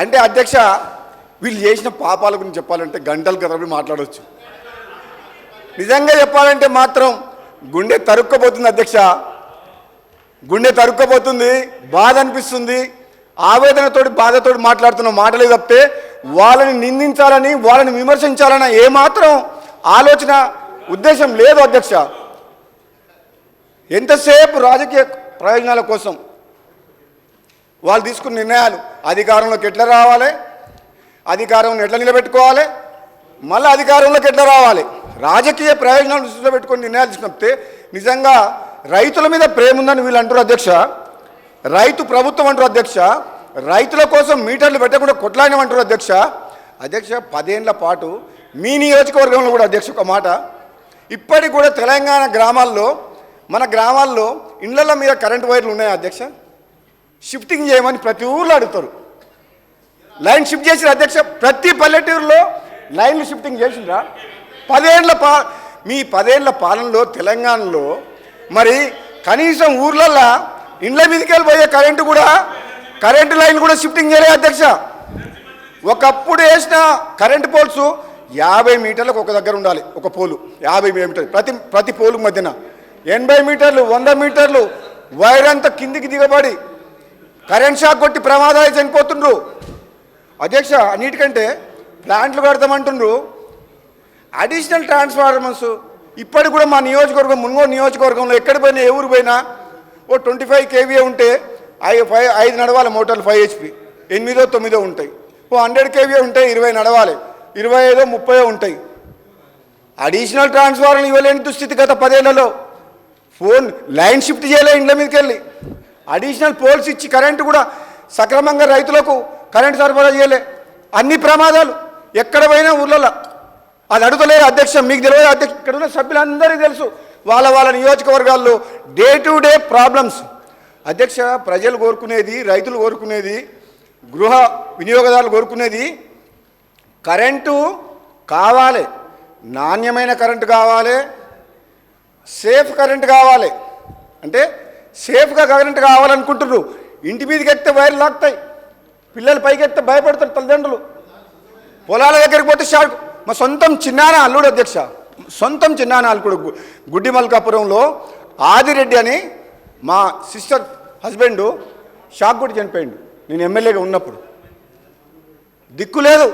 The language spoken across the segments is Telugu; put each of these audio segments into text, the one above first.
అంటే అధ్యక్ష వీళ్ళు చేసిన పాపాల గురించి చెప్పాలంటే గంటల తరబడి మాట్లాడవచ్చు. నిజంగా చెప్పాలంటే మాత్రం గుండె తరుక్కపోతుంది అధ్యక్ష, గుండె తరుక్కపోతుంది, బాధ అనిపిస్తుంది. ఆవేదనతోటి బాధతోటి మాట్లాడుతున్న మాటలే తప్పితే వాళ్ళని నిందించాలని వాళ్ళని విమర్శించాలన్న ఏమాత్రం ఆలోచన ఉద్దేశం లేదు అధ్యక్ష. ఎంతసేపు రాజకీయ ప్రయోజనాల కోసం వాళ్ళు తీసుకున్న నిర్ణయాలు, అధికారంలోకి ఎట్లా రావాలి, అధికారం ఎట్లా నిలబెట్టుకోవాలి, మళ్ళీ అధికారంలోకి ఎట్లా రావాలి, రాజకీయ ప్రయోజనాలు దృష్టిలో పెట్టుకొని నిర్ణయాలు తీసుకుంటే నిజంగా రైతుల మీద ప్రేమ ఉందని వీళ్ళు అంటారు అధ్యక్ష. రైతు ప్రభుత్వం అంటారు అధ్యక్ష. రైతుల కోసం మీటర్లు పెట్టకుండా కొట్లాడినమంటారు అధ్యక్ష. అధ్యక్ష 10 ఏళ్ల పాటు మీ నియోజకవర్గంలో కూడా అధ్యక్ష ఒక మాట, ఇప్పటికి కూడా తెలంగాణ గ్రామాల్లో మన గ్రామాల్లో ఇళ్ల మీద కరెంటు వైర్లు ఉన్నాయా అధ్యక్ష? షిఫ్టింగ్ చేయమని ప్రతి ఊర్లో అడుగుతారు. లైన్ షిఫ్ట్ చేసిన అధ్యక్ష, ప్రతి పల్లెటూరులో లైన్లు షిఫ్టింగ్ చేసిండ్రా? 10 ఏళ్ల పాలనలో తెలంగాణలో మరి కనీసం ఊర్లల్లో ఇండ్ల మీదకి వెళ్ళిపోయే కరెంటు లైన్ కూడా షిఫ్టింగ్ చేయలేదు అధ్యక్ష. ఒకప్పుడు వేసిన కరెంటు పోల్స్ 50 మీటర్లకు ఒక దగ్గర ఉండాలి, ఒక పోలు 50 మీటర్లు ప్రతి పోలు మధ్యన 80 మీటర్లు 100 మీటర్లు వైర్ అంతా కిందికి దిగబడి కరెంట్ షాక్ కొట్టి ప్రమాదాలు చనిపోతుండ్రు అధ్యక్ష. అన్నిటికంటే ప్లాంట్లు కడతామంటుండ్రు, అడిషనల్ ట్రాన్స్ఫార్మర్స్ ఇప్పటికి కూడా మా నియోజకవర్గం మున్గోడు నియోజకవర్గంలో ఎక్కడ పోయినా ఏ ఊరు పోయినా ఓ 25 kVA ఉంటే 5 నడవాలి మోటార్లు 5 HP, 8-9 ఉంటాయి. ఓ 100 kVA ఉంటే 20 నడవాలి, 25-30 ఉంటాయి. అడిషనల్ ట్రాన్స్ఫార్మర్లు ఇవ్వలేని దుస్థితి గత 10 ఏళ్లలో. ఫోన్ లైన్ షిఫ్ట్ చేయలే ఇండ్ల మీదకి వెళ్ళి, అడిషనల్ పోల్స్ ఇచ్చి కరెంటు కూడా సక్రమంగా రైతులకు కరెంటు సరఫరా చేయలే. అన్ని ప్రమాదాలు ఎక్కడ పోయినా ఊర్లలో. అది అడుగుతలేరు అధ్యక్ష, మీకు తెలియదు అధ్యక్ష, ఇక్కడ ఉన్న సభ్యులందరికీ తెలుసు వాళ్ళ నియోజకవర్గాల్లో డే టు డే ప్రాబ్లమ్స్ అధ్యక్ష. ప్రజలు కోరుకునేది, రైతులు కోరుకునేది, గృహ వినియోగదారులు కోరుకునేది కరెంటు కావాలి, నాణ్యమైన కరెంటు కావాలి, సేఫ్ కరెంటు కావాలి. అంటే సేఫ్గా కరెంటు కావాలనుకుంటున్నారు. ఇంటి మీదకి ఎక్కితే వైర్లు లాగుతాయి, పిల్లలు పైకి ఎక్కితే భయపడతారు తల్లిదండ్రులు. పొలాల దగ్గరికి పోతే షాక్. మా సొంతం చిన్నాన అల్లుడు అధ్యక్ష, సొంతం చిన్నాన అల్లుడు గుడ్డిమల్కాపురంలో ఆదిరెడ్డి అని మా సిస్టర్ హస్బెండు షాక్ కొట్టి చనిపోయిండు. నేను ఎమ్మెల్యేగా ఉన్నప్పుడు దిక్కు లేదు,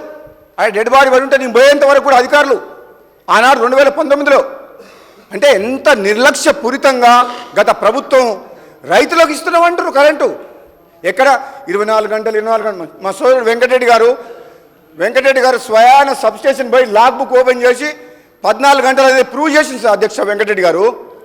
ఆయన డెడ్ బాడీ పడి ఉంటే నేను పోయేంత వరకు కూడా అధికారులు ఆనాడు 2019లో. అంటే ఎంత నిర్లక్ష్యపూరితంగా గత ప్రభుత్వం రైతులకు ఇస్తున్నామంటారు కరెంటు. ఎక్కడ 24 గంటలు. మా సోదరుడు వెంకటరెడ్డి గారు స్వయాన సబ్స్టేషన్ పోయి లాగ్ బుక్ ఓపెన్ చేసి 14 గంటలు అనేది ప్రూవ్ చేసింది అధ్యక్ష వెంకటరెడ్డి గారు.